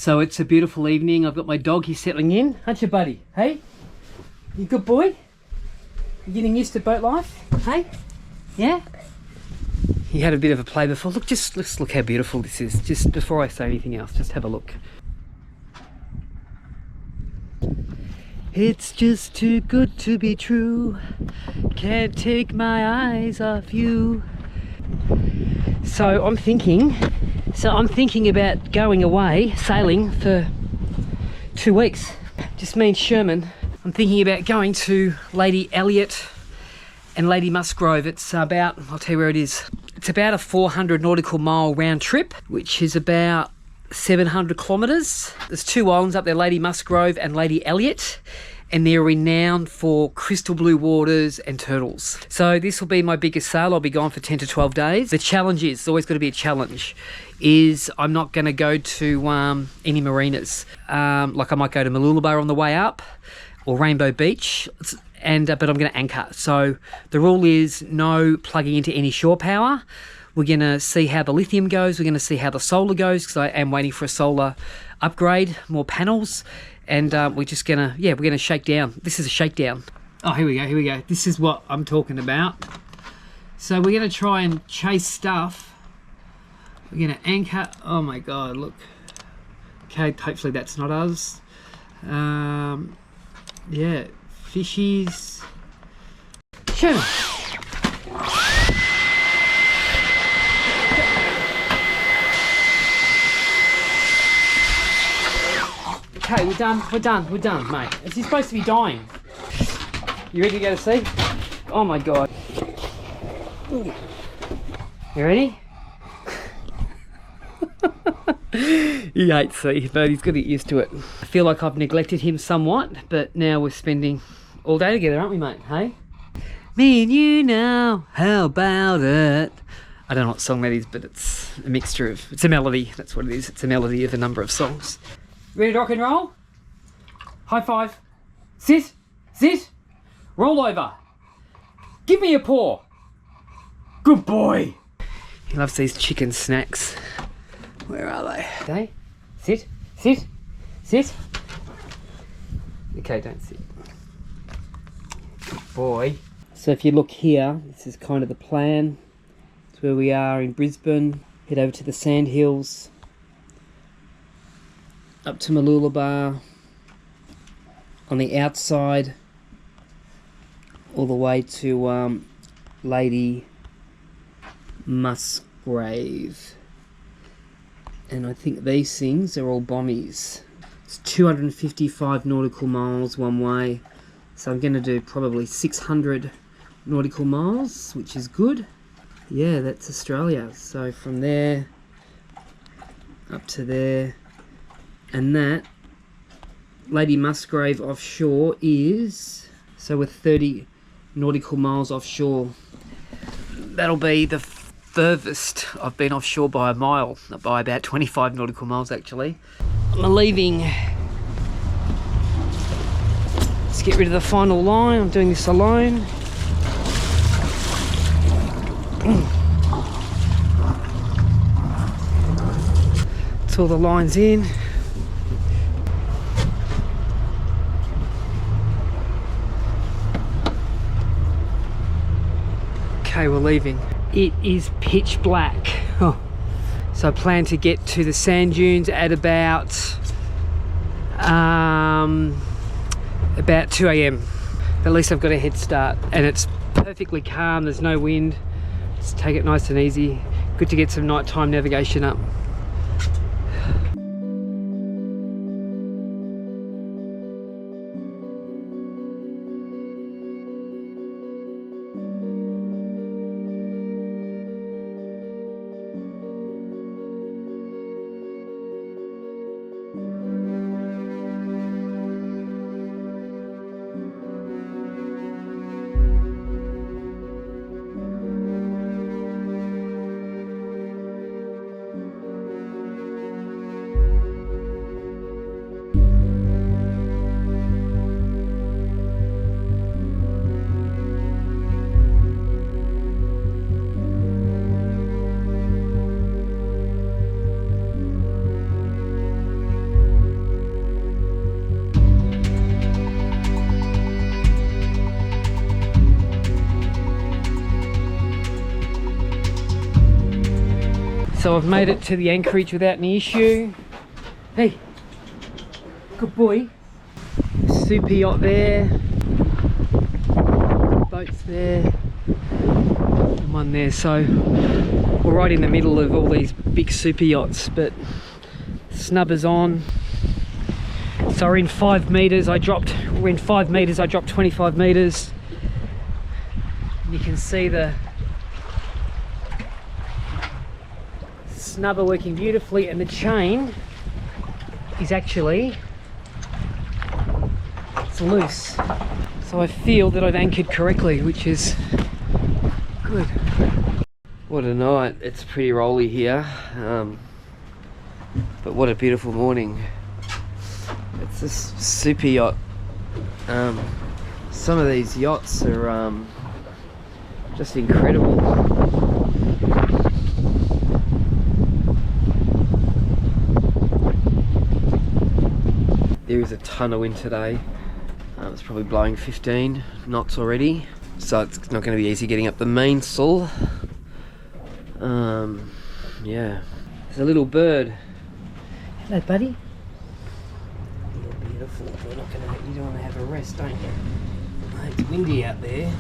So it's a beautiful evening. I've got my dog, he's settling in. Aren't you, buddy? Hey? You good boy? You getting used to boat life? Hey? Yeah? He had a bit of a play before. Look, just look how beautiful this is. Just before I say anything else, just have a look. It's just too good to be true. Can't take my eyes off you. So I'm thinking about going away sailing for 2 weeks. Just me and Sherman. I'm thinking about going to Lady Elliot and Lady Musgrave. It's about, I'll tell you where it is. It's about a 400 nautical mile round trip, which is about 700 kilometres. There's 2 islands up there, Lady Musgrave and Lady Elliot, and they're renowned for crystal blue waters and turtles. So this will be my biggest sail. I'll be gone for 10 to 12 days. The challenge is, it's always got to be a challenge, is I'm not going to go to any marinas. Like I might go to Maloolaba on the way up, or Rainbow Beach, but I'm going to anchor. So the rule is no plugging into any shore power. We're going to see how the lithium goes. We're going to see how the solar goes, because I am waiting for a solar upgrade, more panels. And we're just going to, we're going to shake down. This is a shakedown. Oh, here we go. This is what I'm talking about. So we're going to try and chase stuff. We're going to anchor. Oh my God, look. Okay, hopefully that's not us. Yeah, fishies. Sherman. Okay, we're done, mate. Is he supposed to be dying? You ready to go to sea? Oh my God. You ready? He hates sea, but he's got to get used to it. I feel like I've neglected him somewhat, but now we're spending all day together, aren't we, mate? Hey? Me and you now, how about it? I don't know what song that is, but it's a mixture of, it's a melody, that's what it is. It's a melody of a number of songs. Ready to rock and roll? High five. Sit. Roll over. Give me a paw. Good boy. He loves these chicken snacks. Where are they? Okay. Sit. Okay, don't sit. Good boy. So if you look here, this is kind of the plan. It's where we are in Brisbane. Head over to the sand hills. Up to Maloolaba, on the outside, all the way to Lady Musgrave. And I think these things are all bommies. It's 255 nautical miles one way, so I'm going to do probably 600 nautical miles, which is good. Yeah, that's Australia. So from there up to there. And that Lady Musgrave offshore is, so we're 30 nautical miles offshore. That'll be the furthest I've been offshore by a mile, by about 25 nautical miles actually. I'm leaving. Let's get rid of the final line. I'm doing this alone. It's all the lines in. Okay, we're leaving. It is pitch black. Oh. So I plan to get to the sand dunes at about 2 AM. At least I've got a head start, and it's perfectly calm. There's no wind. Just take it nice and easy. Good to get some nighttime navigation up. So I've made it to the anchorage without any issue. Hey, good boy. Super yacht there. Boats there. And one there. So we're right in the middle of all these big super yachts, but snubber's on. So we're in 5 meters. We're in 5 meters. I dropped 25 meters. And you can see the snubber working beautifully, and the chain is actually, it's loose. So I feel that I've anchored correctly, which is good. What a night. It's pretty rolly here, but what a beautiful morning. It's this super yacht. Some of these yachts are just incredible. There is a ton of wind today. It's probably blowing 15 knots already, so it's not going to be easy getting up the mainsail. Yeah, there's a little bird. Hello, buddy. Yeah, beautiful. We're not gonna, you don't want to have a rest, don't you? It's windy out there.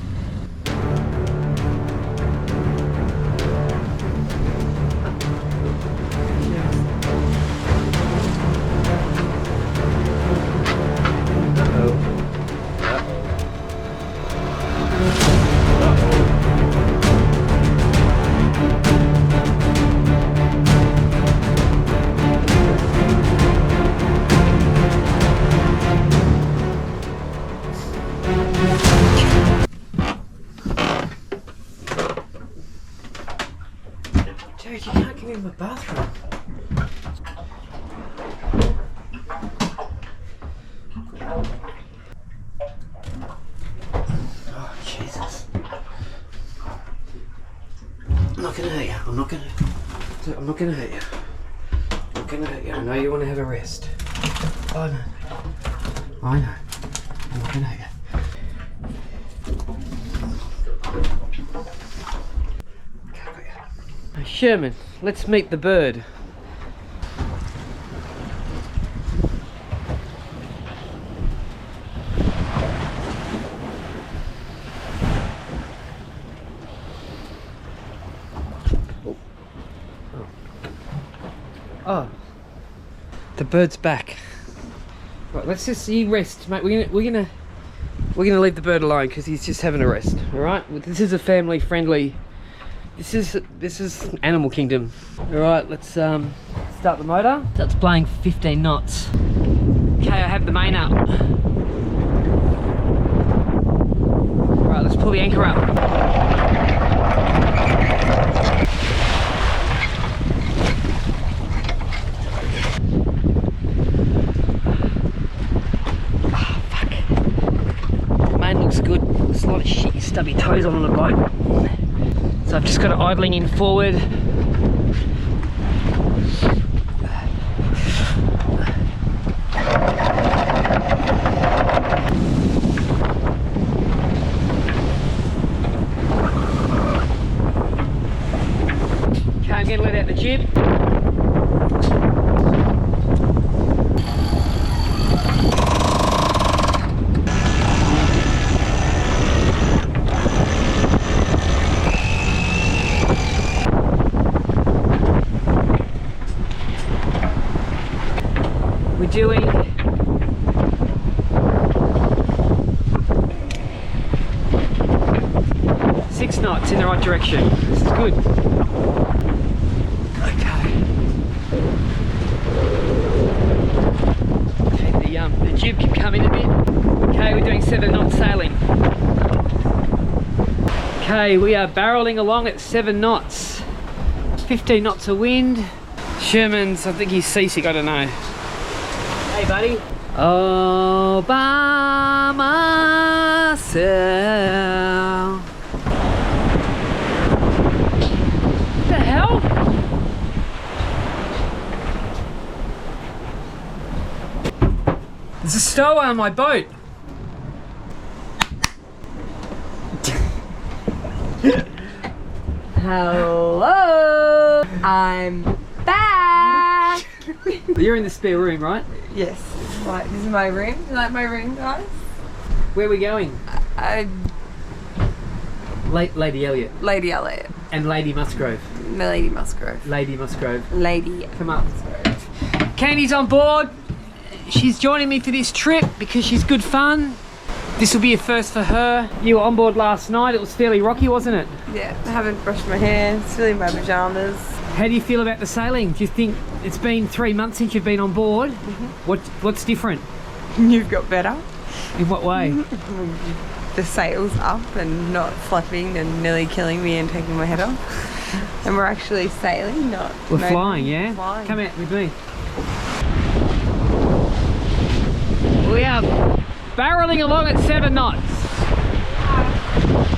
Jared, you can't come in my bathroom. Oh, Jesus. I'm not gonna hurt you. I'm not gonna hurt you. I'm not gonna hurt you. I know you want to have a rest. Oh, no. I know. I'm not gonna hurt you. Sherman, let's meet the bird. Oh, the bird's back. Right, let's just rest, mate. We're gonna leave the bird alone because he's just having a rest. All right, this is a family-friendly. This is Animal Kingdom. All right, let's start the motor. That's blowing 15 knots. Okay, I have the main up. All right, let's pull the anchor up. Oh, fuck. The main looks good. There's a lot of shit you stub your toes on a boat. So I've just got it idling in forward. Okay, I'm going to let out the jib. Doing 6 knots in the right direction. This is good. Okay, the jib can come in a bit. Okay, we're doing 7 knots sailing. Okay, we are barreling along at 7 knots. 15 knots of wind. Sherman's, I think he's seasick, I don't know. Hey, buddy. All by myself. What the hell? There's a stow on my boat. Hello. I'm back! You're in the spare room, right? Yes. Right, this is my room. You like my room, guys? Where are we going? Lady Elliot. Lady Elliot. And Lady Musgrave. Lady Musgrave. Lady Musgrave. Lady. Come up. Candy's on board. She's joining me for this trip because she's good fun. This will be a first for her. You were on board last night. It was fairly rocky, wasn't it? Yeah, I haven't brushed my hair. Still in my pajamas. How do you feel about the sailing? Do you think it's been 3 months since you've been on board? What's different? You've got better. In what way? The sail's up and not flapping and nearly killing me and taking my head off. And we're actually sailing, not... We're flying, yeah? Flying. Come out with me. We are barreling along at 7 knots.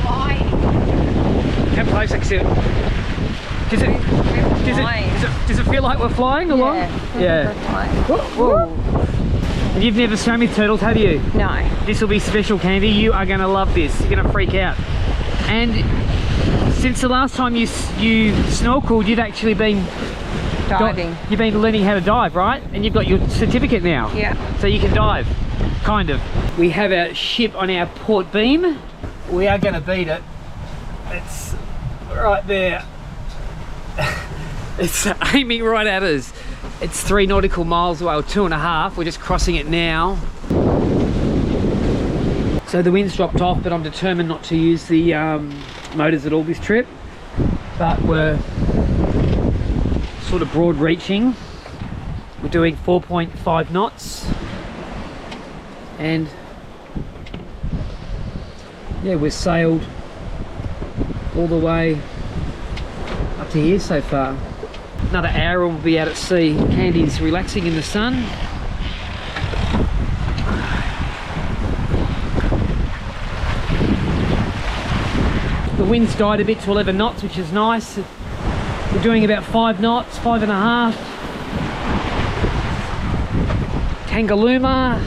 Flying. Come closer, does it feel like we're flying along? Yeah. We're flying. Whoa. And you've never swum with turtles, have you? No. This will be special, Candy. You are going to love this. You're going to freak out. And since the last time you snorkeled, you've actually been Diving. You've been learning how to dive, right? And you've got your certificate now. Yeah. So you can dive, kind of. We have our ship on our port beam. We are going to beat it. It's right there. It's aiming right at us. It's 3 nautical miles away, or 2.5. We're just crossing it now. So the wind's dropped off, but I'm determined not to use the motors at all this trip. But we're sort of broad reaching. We're doing 4.5 knots. And yeah, we've sailed all the way up to here so far. Another hour we'll be out at sea. Candy's relaxing in the sun. The wind's died a bit to 11 knots, which is nice. We're doing about 5 knots, 5.5. Tangalooma.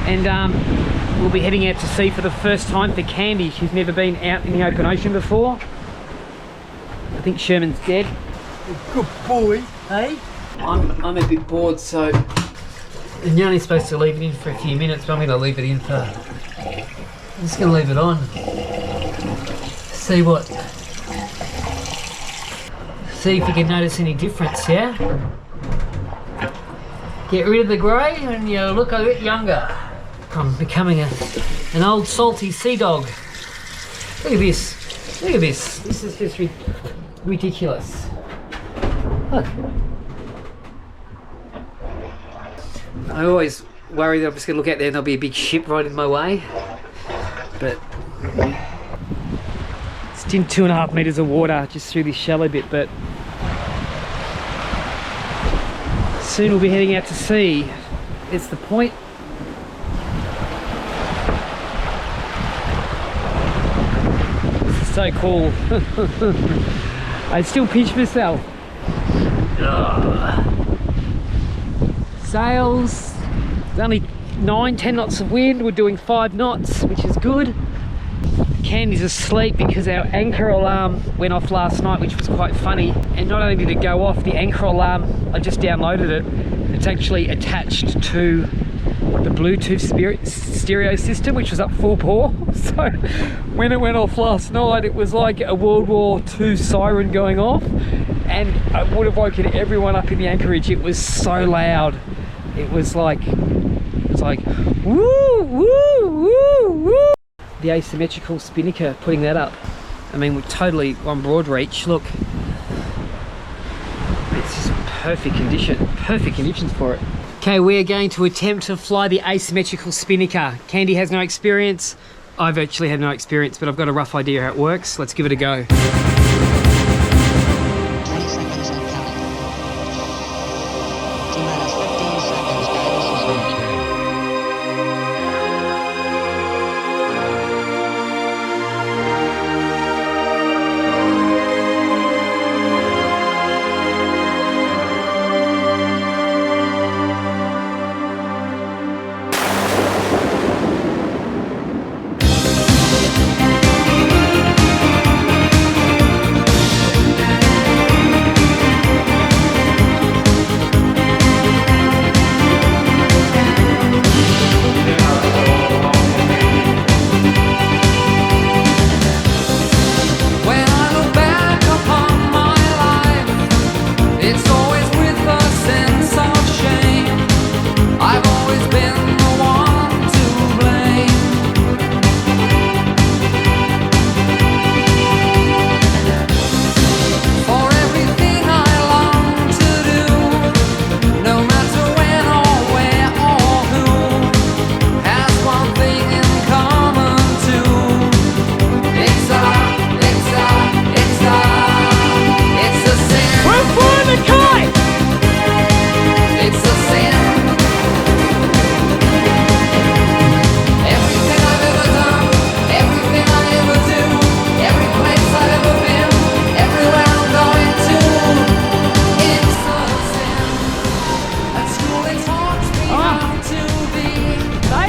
And we'll be heading out to sea for the first time for Candy. She's never been out in the open ocean before. I think Sherman's dead. Good boy, hey? I'm a bit bored, so you're only supposed to leave it in for a few minutes, but I'm going to leave it in for... I'm just going to leave it on. See if you can notice any difference, yeah? Get rid of the grey and you look a bit younger. I'm becoming an old salty sea dog. Look at this. Look at this. This is just ridiculous. Look. I always worry that I'm just going to look out there and there'll be a big ship right in my way. But it's in 2.5 metres of water just through this shallow bit, but soon we'll be heading out to sea. It's the point. This is so cool. I still pinch myself. Sails, there's only 9-10 knots of wind. We're doing 5 knots, which is good. Candy's asleep because our anchor alarm went off last night, which was quite funny. And not only did it go off, the anchor alarm, I just downloaded it. It's actually attached to the Bluetooth stereo system, which was up full bore. So when it went off last night, it was like a World War II siren going off, and I would have woken everyone up in the anchorage. It was so loud. It was like woo, woo, woo, woo. The asymmetrical spinnaker, putting that up. I mean, we're totally on broad reach. Look, it's just perfect conditions for it. Okay, we're going to attempt to fly the asymmetrical spinnaker. Candy has no experience. I virtually have no experience, but I've got a rough idea how it works. Let's give it a go. 20 seconds and counting. T-minus 15 seconds. Guidance is reached.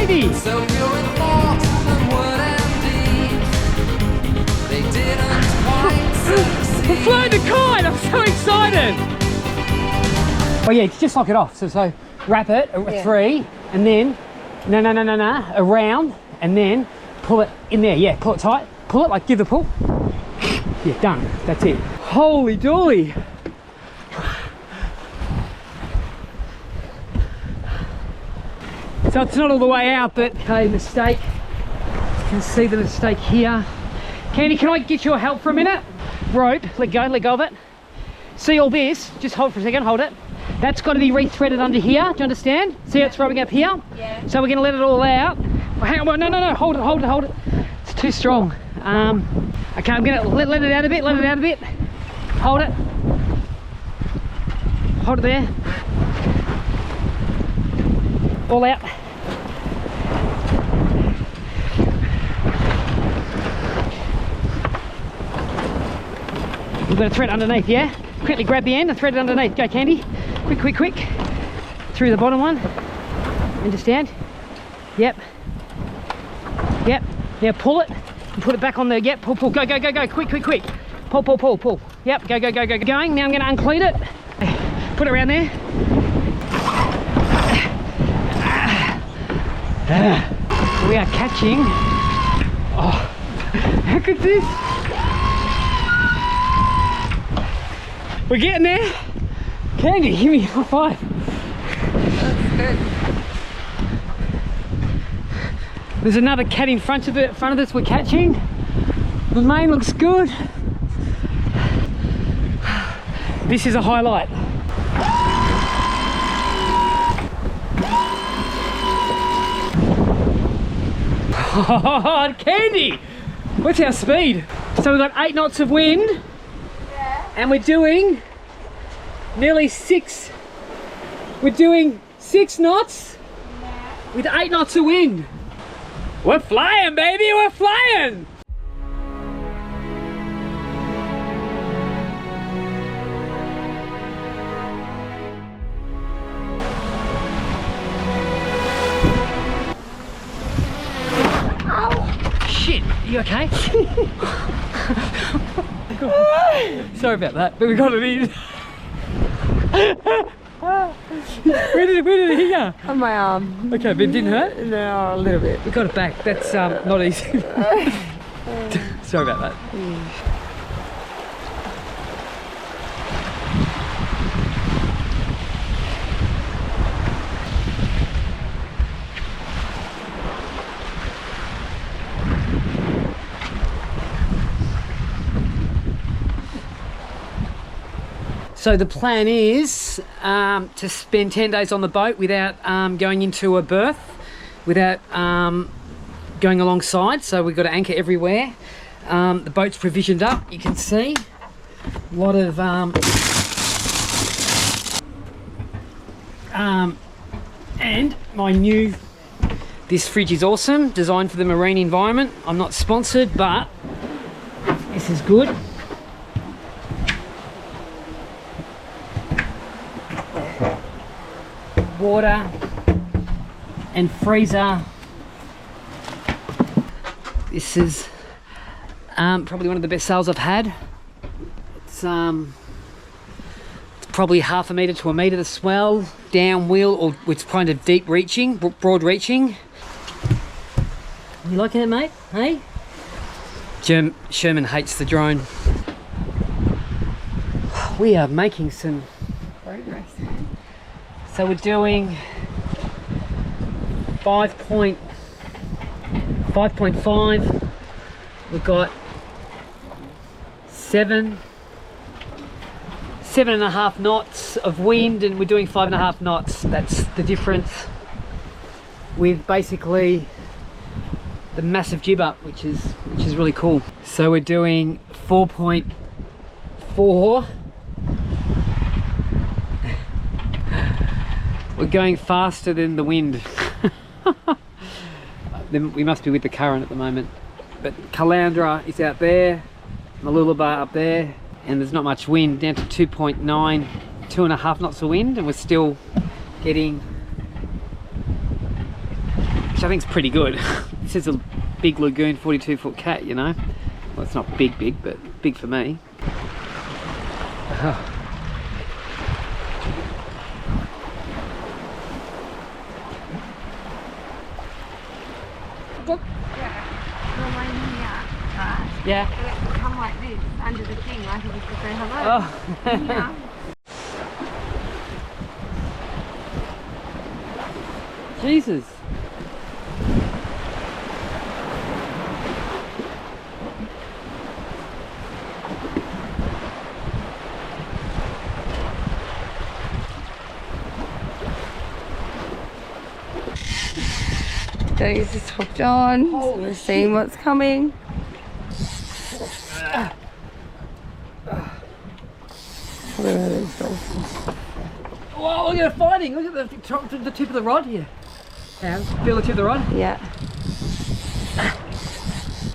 Candy! So pure in thought and word and deed. They didn't quite succeed. We're flying the kite! I'm so excited! Oh yeah, just lock it off. So wrap it, Yeah. 3, and then, no, around, and then pull it in there. Yeah, pull it tight. Pull it, like give the pull. Yeah, done. That's it. Holy dooly! So it's not all the way out, but okay, mistake. You can see the mistake here. Candy, can I get your help for a minute? Rope, let go of it. See all this? Just hold for a second, hold it. That's got to be re-threaded under here, do you understand? See how it's rubbing up here? Yeah. So we're going to let it all out. Oh, hang on, no, hold it. It's too strong. Okay, I'm going to let it out a bit, Hold it. Hold it there. All out. We've got to thread underneath, yeah? Quickly grab the end and thread it underneath. Go, Candy. Quick. Through the bottom one. Understand? Yep. Now pull it and put it back on there. Yep, pull. Go. Quick. Pull. Yep, go. Going. Now I'm going to uncleat it. Put it around there. We are catching. Oh, how good this? We're getting there. Candy, give me a high five. That's good. There's another cat in front of us we're catching. The main looks good. This is a highlight. Oh, Candy! What's our speed? So we've got 8 knots of wind. And we're doing nearly 6. We're doing 6 knots with 8 knots of wind. We're flying, baby, we're flying! Ow! Shit, you okay? Sorry about that, but we got it in. Where did it hit you? On my arm. Okay, but it didn't hurt? No, a little bit. We got it back. That's not easy. Sorry about that. So the plan is to spend 10 days on the boat without going into a berth, without going alongside. So we've got to anchor everywhere. The boat's provisioned up, you can see. A lot of and this fridge is awesome, designed for the marine environment. I'm not sponsored, but this is good. Water and freezer. This is probably one of the best sails I've had. It's probably 1/2 metre to 1 metre the swell, down wheel, or it's kind of deep reaching, broad reaching. You liking it, mate? Hey? Sherman hates the drone. We are making some Progress. So we're doing 5.5. We've got 7.5 knots of wind, and we're doing 5.5 knots. That's the difference with basically the massive jib up, which is really cool. So we're doing 4.4. We're going faster than the wind. Then we must be with the current at the moment. But Caloundra is out there, Maloolaba up there, and there's not much wind, down to 2.9, 2.5 knots of wind, and we're still getting which I think is pretty good. This is a big lagoon, 42-foot cat, you know. Well, it's not big, but big for me. Oh. Yeah. It come like this under the thing, like if you could say hello. Oh. Yeah. Jesus. Doug's just hooked on. So we're seeing what's coming. Look at those dolphins. Whoa, look at it fighting. Look at the tip of the rod here. Yeah, feel the tip of the rod? Yeah.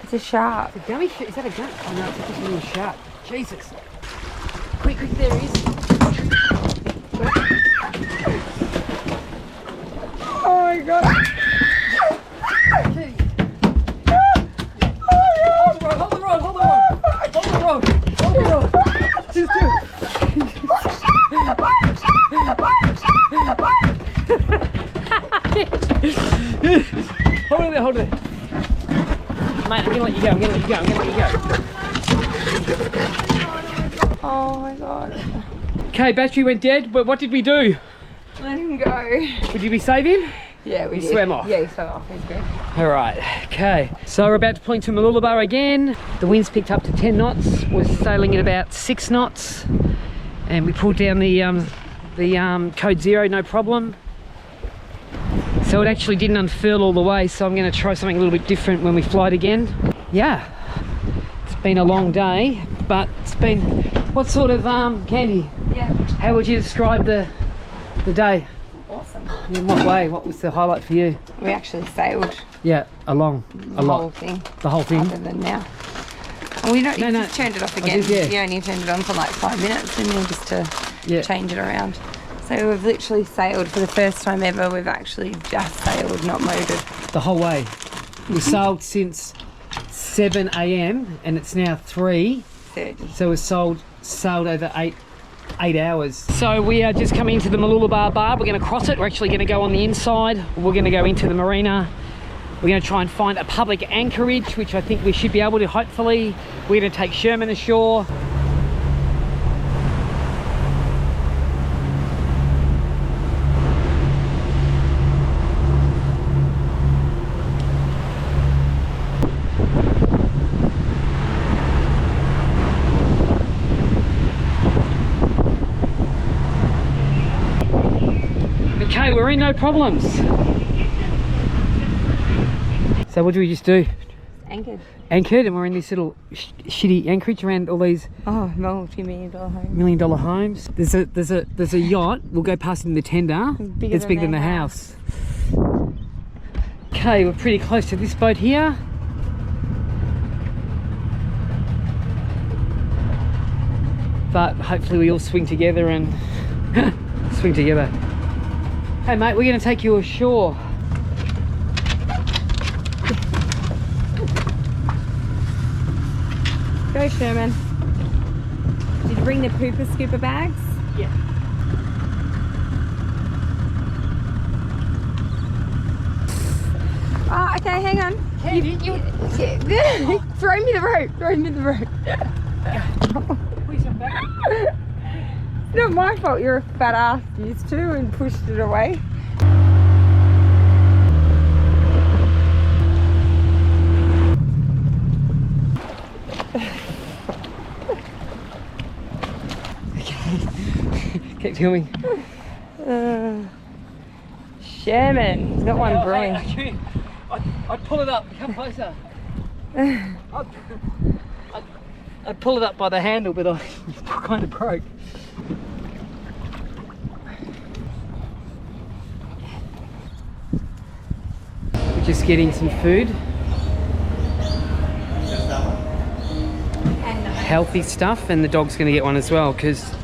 It's a shark. It's a gummy fish. Is that a gun? Oh no, it's just a little shark. Jesus. Quick, there he is. Oh my god. Hold the rod. Just do it. Hold it there. Mate, I'm gonna let you go. Oh my god. Okay, battery went dead, but what did we do? Let him go. Did we save him? Yeah, we He did. swam off. Yeah, he swam off. He's good. All right, okay. So we're about to pull into Maloolaba again. The wind's picked up to 10 knots. We're sailing at about 6 knots. And we pulled down the code 0, no problem. So it actually didn't unfurl all the way, so I'm going to try something a little bit different when we fly it again. Yeah, it's been a long day, but it's been... What sort of, Candy? Yeah. How would you describe the day? Awesome. In what way? What was the highlight for you? We actually sailed Yeah, a lot. whole thing. The whole thing? Other than now. And we don't, you No, just turned it off again. did, yeah. You only turned it on for like 5 minutes and then just to Yeah. change it around. So we've literally sailed for the first time ever. We've actually just sailed, not motored. The whole way. We sailed since 7 AM and it's now 3. So we sailed over 8 hours. So we are just coming into the Maloolaba bar. We're going to cross it. We're actually going to go on the inside. We're going to go into the marina. We're going to try and find a public anchorage, which I think we should be able to, hopefully. We're going to take Sherman ashore. Okay, we're in, no problems. So what do we just do? Anchored. Anchored, and we're in this little shitty anchorage around all these Oh, multi-million-dollar home. $1 million homes. There's a yacht. We'll go past in the tender. Bigger It's bigger than their the house. Okay, we're pretty close to this boat here. But hopefully we all swing together and swing together. Hey mate, we're going to take you ashore. Go, Sherman. Did you bring the pooper scooper bags? Yeah. Oh, okay, hang on. Candy, Throw me the rope. Throw me the rope. Please come back. It's not my fault you're a fat ass used to and pushed it away. Keep filming. Sherman, he's got one brewing. I'd pull it up. Come closer. I'd pull it up by the handle, but I kind of broke. We're just getting some food. Healthy stuff, and the dog's going to get one as well because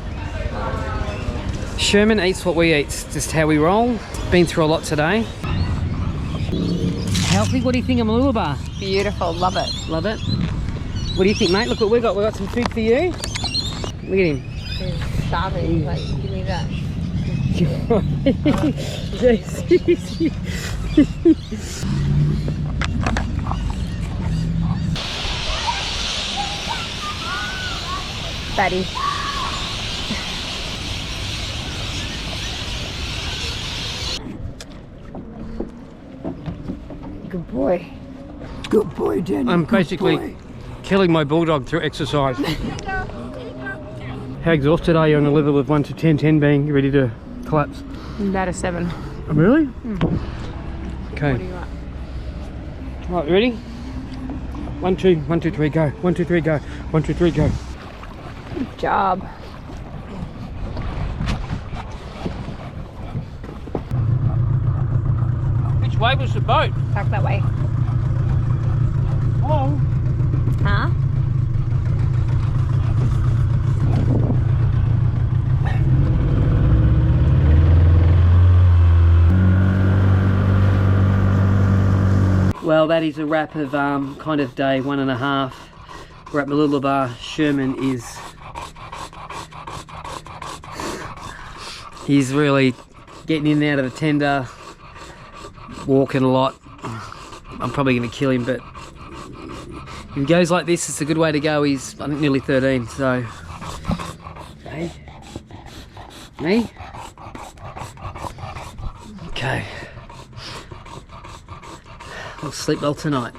Sherman eats what we eat. It's just how we roll. Been through a lot today. healthy. What do you think of Maloolaba? Beautiful, love it. Love it. What do you think, mate? Look what we got. We got some food for you. Look at him. He's starving. Like, give me that. Fatty. Good boy. Good boy, Danny. I'm basically killing my bulldog through exercise. How exhausted are you on a level of 1 to 10, 10 being ready to collapse? About a 7. Oh, really? Okay. What do you want? Right, ready? 1, 2, 1, 2, 3, go. 1, 2, 3, go. 1, 2, 3, go. Good job. Which way was the boat? Back that way. Oh. Huh? Well, that is a wrap of kind of day 1.5. We're at Maloolaba. Sherman is... He's really getting in and out of the tender, walking a lot. I'm probably going to kill him, but if he goes like this, it's a good way to go. He's, I think, nearly 13, so... Hey? Me? Okay. I'll sleep well tonight.